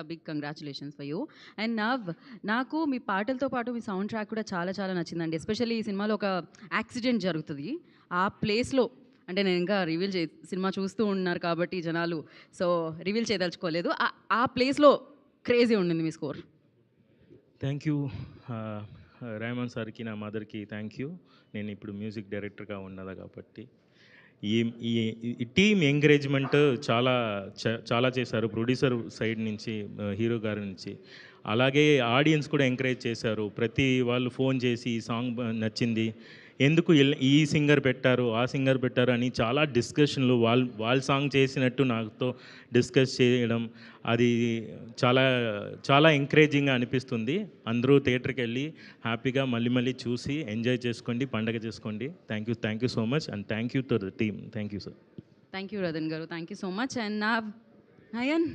Big congratulations for you. And now నాకు మీ పాటలతో పాటు మీ సౌండ్ ట్రాక్ కూడా చాలా చాలా నచ్చిందండి. ఎస్పెషల్లీ ఈ సినిమాలో ఒక యాక్సిడెంట్ జరుగుతుంది. ఆ ప్లేస్‌లో అంటే నేను ఇంకా రివీల్ సినిమా చూస్తూ ఉన్నారు కాబట్టి జనాలు, సో రివీల్ చేయదలుచుకోలేదు. ఆ ప్లేస్‌లో క్రేజీ ఉండింది మీ స్కోర్. Thank you. రెహమాన్ సార్కి, నా మదర్కి థ్యాంక్ యూ. నేను ఇప్పుడు మ్యూజిక్ డైరెక్టర్గా ఉన్నదా కాబట్టి ఈ ఈ ఈ టీమ్ ఎంకరేజ్మెంట్ చాలా చాలా చేశారు ప్రొడ్యూసర్ సైడ్ నుంచి, హీరో గారి నుంచి. అలాగే ఆడియన్స్ కూడా ఎంకరేజ్ చేశారు. ప్రతి వాళ్ళు ఫోన్ చేసి ఈ సాంగ్ నచ్చింది, ఎందుకు ఈ సింగర్ పెట్టారు, ఆ సింగర్ పెట్టారు అని చాలా డిస్కషన్లు, వాళ్ళ సాంగ్ చేసినట్టు నాతో డిస్కస్ చేయడం, అది చాలా చాలా ఎంకరేజింగ్గా అనిపిస్తుంది. అందరూ థియేటర్కి వెళ్ళి హ్యాపీగా మళ్ళీ మళ్ళీ చూసి ఎంజాయ్ చేసుకోండి, పండగ చేసుకోండి. Thank you so much and thank you to the team. Thank you sir. Thank you Ratan garu, thank you so much. And నా అయన్